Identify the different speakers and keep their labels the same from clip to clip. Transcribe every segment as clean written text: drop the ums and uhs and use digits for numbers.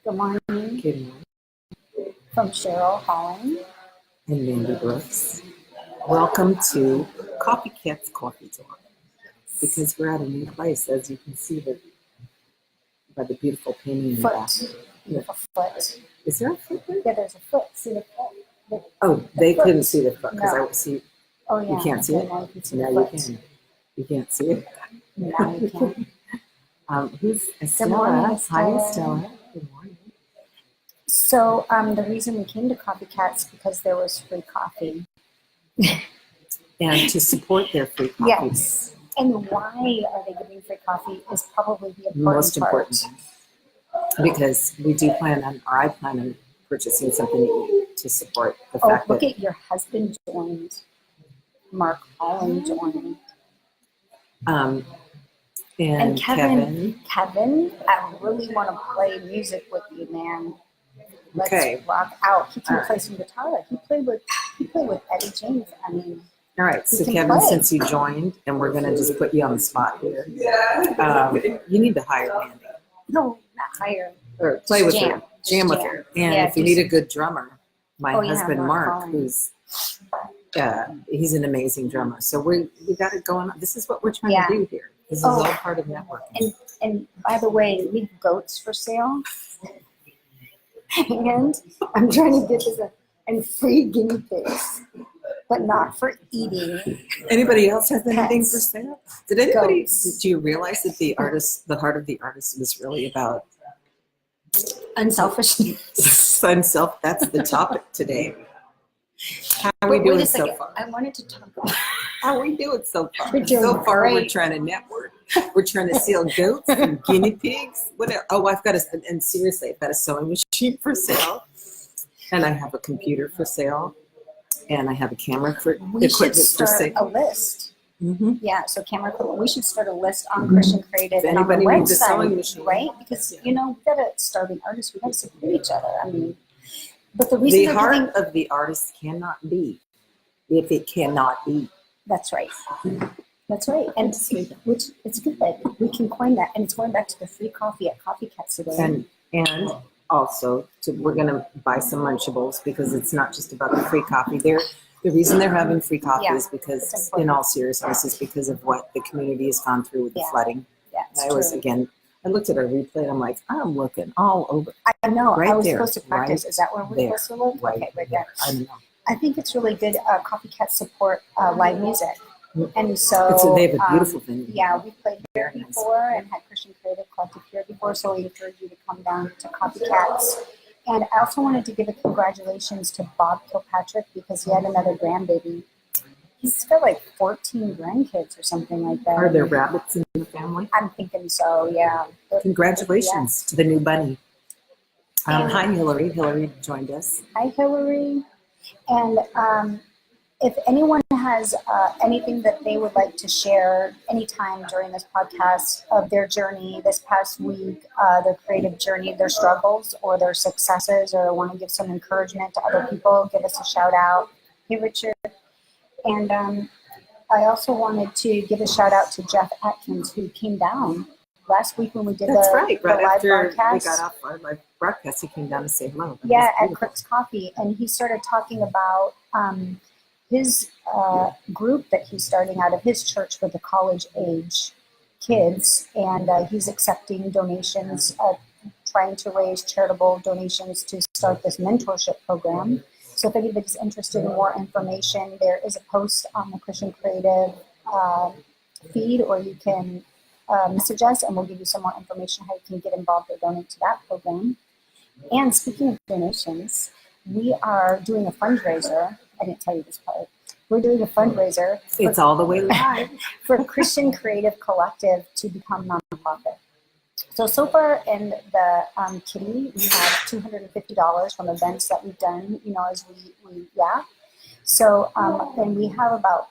Speaker 1: Good morning.
Speaker 2: Good morning.
Speaker 1: From Cheryl, Holling.
Speaker 2: And Mandy Brooks. Welcome to Copycat's Coffee Talk. Because we're at a new place, as you can see by the beautiful painting in the back.
Speaker 1: A foot.
Speaker 2: Is there a foot there?
Speaker 1: Yeah, there's a foot. See the foot?
Speaker 2: They
Speaker 1: foot.
Speaker 2: couldn't see the foot because
Speaker 1: No.
Speaker 2: I see.
Speaker 1: Oh yeah.
Speaker 2: You can't see it.
Speaker 1: Now you can see
Speaker 2: Now
Speaker 1: the
Speaker 2: you
Speaker 1: foot.
Speaker 2: can. You can't see it.
Speaker 1: Now you can.
Speaker 2: Who's
Speaker 1: Good morning,
Speaker 2: Estella? Hi,
Speaker 1: Estella.
Speaker 2: Estella. Good morning.
Speaker 1: So the reason we came to Copycats because there was free coffee.
Speaker 2: And to support their free coffee.
Speaker 1: Yes. And why are they giving free coffee is probably the
Speaker 2: Most
Speaker 1: important
Speaker 2: important. Because we do plan on, or I plan on purchasing something to eat to support the fact
Speaker 1: look
Speaker 2: that.
Speaker 1: at your husband joined. Mark Holling joined.
Speaker 2: And
Speaker 1: Kevin, I really want to play music with you, man. Let's rock out. He can play some guitar. He played with Eddie James. I mean,
Speaker 2: all right. So Kevin, since you joined, and we're gonna just put you on the spot here, you need to hire Mandy.
Speaker 1: No, not hire.
Speaker 2: Or play with her, jam with her. And if you need a good drummer, my husband Mark, who's he's an amazing drummer. So we got it going on. This is what we're trying to do here. This is all part of networking.
Speaker 1: And by the way, we have goats for sale. And I'm trying to get this and free guinea pigs, but not for eating.
Speaker 2: Anybody else has anything for sale? Did anybody?
Speaker 1: Goats.
Speaker 2: Do you realize that the heart of the artist was really about
Speaker 1: unselfishness?
Speaker 2: That's the topic today. How are we doing so far?
Speaker 1: I wanted to talk about
Speaker 2: how are we doing so far?
Speaker 1: We're doing
Speaker 2: so far,
Speaker 1: great.
Speaker 2: We're trying to network. We're trying to sell goats and guinea pigs. Whatever. Oh, and seriously, I've got a sewing machine for sale, and I have a computer for sale, and I have a camera for equipment for sale.
Speaker 1: A list.
Speaker 2: Mm-hmm.
Speaker 1: Yeah, so camera equipment. We should start a list on Christian Creative and on the website, right? Because we gotta start an artist. We gotta support each other. I mean, but the reason
Speaker 2: the heart of the artist cannot be if it cannot eat.
Speaker 1: That's right. That's right. And which it's good. We can coin that, and it's going back to the free coffee at Copycats today.
Speaker 2: And also we're gonna buy some Lunchables because it's not just about the free coffee. The reason they're having free coffee is because, in all seriousness, is because of what the community has gone through with the flooding.
Speaker 1: Yeah,
Speaker 2: I looked at our replay and I'm like, I'm looking all over.
Speaker 1: I know.
Speaker 2: Right
Speaker 1: I was
Speaker 2: there,
Speaker 1: supposed to practice. Is that where we're supposed to look?
Speaker 2: Right
Speaker 1: there.
Speaker 2: I know.
Speaker 1: I think it's really good. Copycats support live music. And so
Speaker 2: they have a beautiful venue.
Speaker 1: Yeah, we played here before and had Christian Creative Collective here before, so we encourage you to come down to Copycats. And I also wanted to give a congratulations to Bob Kilpatrick because he had another grandbaby. He's got like 14 grandkids or something like that.
Speaker 2: Are there rabbits in the family?
Speaker 1: I'm thinking so, yeah.
Speaker 2: Congratulations to the new bunny. Hi, Hillary. Hillary joined us.
Speaker 1: Hi, Hillary. And if anyone has anything that they would like to share anytime during this podcast of their journey this past week, their creative journey, their struggles or their successes, or want to give some encouragement to other people, give us a shout out. Hey, Richard. And I also wanted to give a shout out to Jeff Atkins, who came down last week when we did the live broadcast.
Speaker 2: We got off our live broadcast, he came down to say hello.
Speaker 1: Yeah, at Crick's Coffee. And he started talking about his group that he's starting out of his church for the college age kids. And he's accepting donations, trying to raise charitable donations to start this mentorship program. So if anybody's interested in more information, there is a post on the Christian Creative feed, or you can message us and we'll give you some more information how you can get involved or donate to that program. And speaking of donations, we are doing a fundraiser. I didn't tell you this part. We're doing a fundraiser.
Speaker 2: It's all the way live.
Speaker 1: For Christian Creative Collective to become nonprofit. So far in the kitty, we have $250 from events that we've done, as we. So, and we have about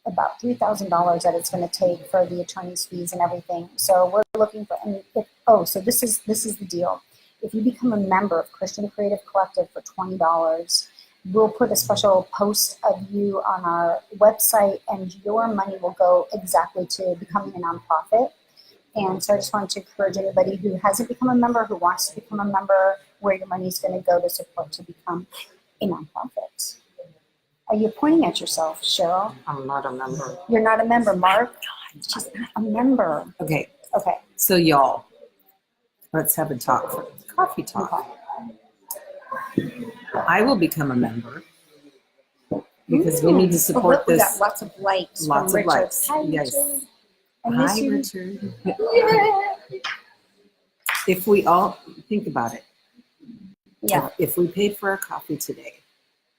Speaker 1: $3,000 that it's going to take for the attorney's fees and everything. So we're looking for, so this is the deal. If you become a member of Christian Creative Collective for $20, we'll put a special post of you on our website, and your money will go exactly to becoming a nonprofit. And so I just wanted to encourage anybody who hasn't become a member, who wants to become a member, where your money is going to go to support to become a nonprofit. Are you pointing at yourself, Cheryl?
Speaker 2: I'm not a member.
Speaker 1: You're not a member, Mark? She's not a member.
Speaker 2: Okay.
Speaker 1: Okay.
Speaker 2: So y'all, let's have a talk for coffee talk. I will become a member because we need to support
Speaker 1: we
Speaker 2: this.
Speaker 1: got lots of likes.
Speaker 2: Lots
Speaker 1: from
Speaker 2: of
Speaker 1: Richard.
Speaker 2: likes.
Speaker 1: Hi,
Speaker 2: Yes.
Speaker 1: Richard. I miss
Speaker 2: Hi,
Speaker 1: you.
Speaker 2: Richard.
Speaker 1: Yeah.
Speaker 2: If we all think about it,
Speaker 1: Yeah.
Speaker 2: if we paid for our coffee today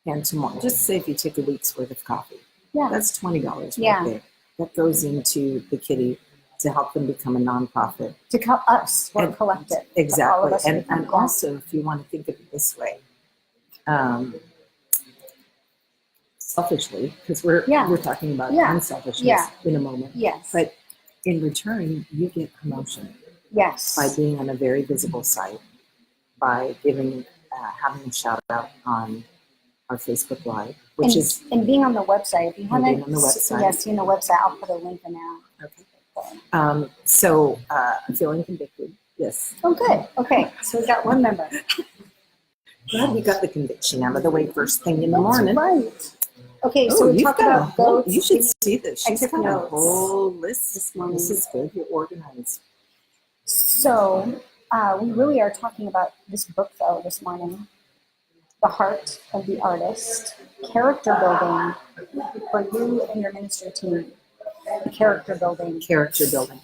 Speaker 2: and tomorrow, just say if you took a week's worth of coffee,
Speaker 1: Yeah.
Speaker 2: that's $20
Speaker 1: Yeah.
Speaker 2: right there. That goes into the kitty to help them become a nonprofit.
Speaker 1: To help us work
Speaker 2: And-
Speaker 1: collective.
Speaker 2: Exactly.
Speaker 1: To all of us
Speaker 2: And
Speaker 1: become
Speaker 2: also, if you want to think of it this way, selfishly, because we're talking about unselfishness in a moment.
Speaker 1: Yes.
Speaker 2: But in return, you get promotion
Speaker 1: Yes.
Speaker 2: by being on a very visible site, by giving, having a shout out on our Facebook Live, which is
Speaker 1: and being on the website. If you haven't
Speaker 2: being on the website.
Speaker 1: seen the website, I'll put a link in there.
Speaker 2: okay. So I'm feeling convicted. Yes.
Speaker 1: Oh, good. Okay, so we got one member.
Speaker 2: Glad we got the conviction out of the way first thing in the morning.
Speaker 1: Right. Okay, so we
Speaker 2: you've
Speaker 1: talked
Speaker 2: got a
Speaker 1: about
Speaker 2: whole,
Speaker 1: goats.
Speaker 2: you should see this.
Speaker 1: I
Speaker 2: She's
Speaker 1: took
Speaker 2: got a
Speaker 1: notes
Speaker 2: whole list
Speaker 1: this morning.
Speaker 2: This is good. You're organized.
Speaker 1: So we really are talking about this book, though, this morning. The Heart of the Artist. Character building for you and your ministry team. Character building.
Speaker 2: Character building.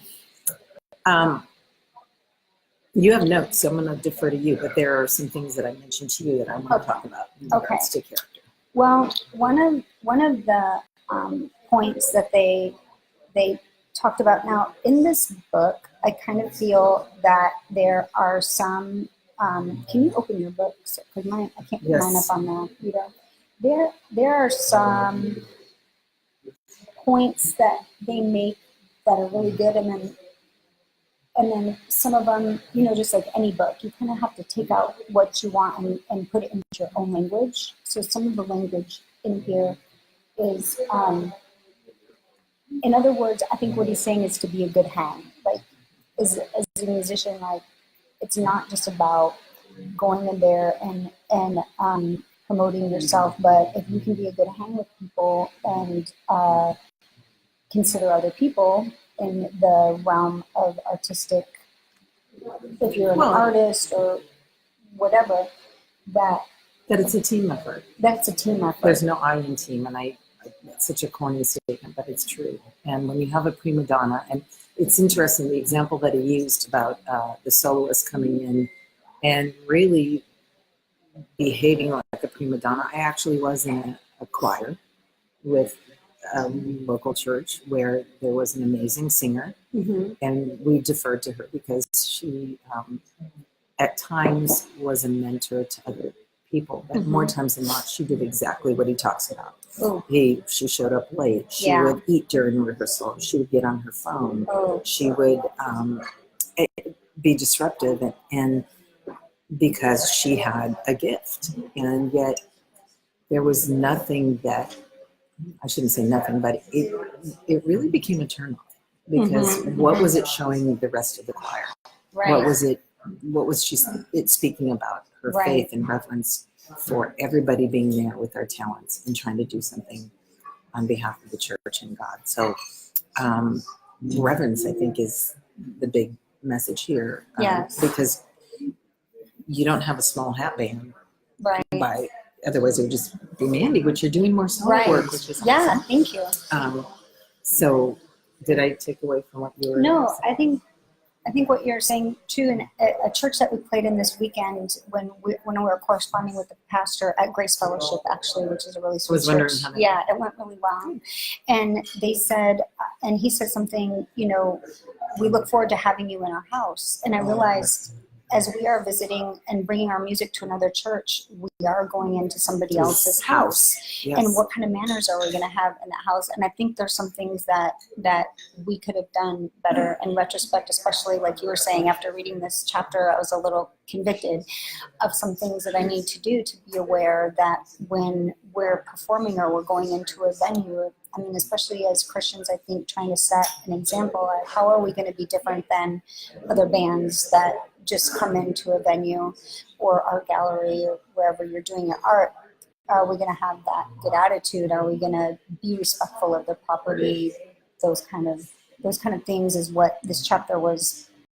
Speaker 2: You have notes, so I'm going to defer to you, but there are some things that I mentioned to you that I want to talk about in regards to character.
Speaker 1: Well, one of the points that they talked about now in this book, I kind of feel that there are some. Can you open your books? Because I can't put mine up on the computer. There are some points that they make that are really good, and then some of them, just like any book, you kind of have to take out what you want and put it into your own language. So some of the language in here is, in other words, I think what he's saying is to be a good hang. Like, as a musician, like, it's not just about going in there and promoting yourself, but if you can be a good hang with people and consider other people in the realm of artistic, if you're an artist or whatever, that
Speaker 2: it's a team effort.
Speaker 1: That's a team effort.
Speaker 2: There's no I in team, and it's such a corny statement, but it's true. And when you have a prima donna, and it's interesting, the example that he used about the soloist coming in and really behaving like a prima donna. I actually was in a choir with a local church where there was an amazing singer, and we deferred to her because she at times was a mentor to other people, but more times than not she did exactly what he talks about. She showed up late. She would eat during rehearsal. She would get on her phone. She would be disruptive, and because she had a gift, and yet there was nothing that, I shouldn't say nothing, but it really became a turnoff because what was it showing the rest of the choir?
Speaker 1: Right.
Speaker 2: What was it speaking about? Her faith and reverence for everybody being there with their talents and trying to do something on behalf of the church and God. So reverence, I think, is the big message here.
Speaker 1: Yes.
Speaker 2: Because you don't have a small hat band.
Speaker 1: Right.
Speaker 2: Otherwise it would just be Mandy, which you're doing more solo work, which is awesome.
Speaker 1: Thank you.
Speaker 2: So did I take away from what you were
Speaker 1: No,
Speaker 2: saying?
Speaker 1: I think what you're saying too, in a church that we played in this weekend when we were corresponding with the pastor at Grace Fellowship, actually, which is a really sweet church. Yeah, it went really well. And they said, and he said something, we look forward to having you in our house. And I realized as we are visiting and bringing our music to another church, we are going into somebody else's house.
Speaker 2: Yes.
Speaker 1: And what kind of manners are we going to have in that house? And I think there's some things that we could have done better in retrospect, especially like you were saying, after reading this chapter, I was a little convicted of some things that I need to do to be aware that when we're performing or we're going into a venue, I mean, especially as Christians, I think trying to set an example of how are we going to be different than other bands that just come into a venue or art gallery or wherever you're doing your art. Are we going to have that good attitude? Are we going to be respectful of the property? Those kind of things is what this chapter was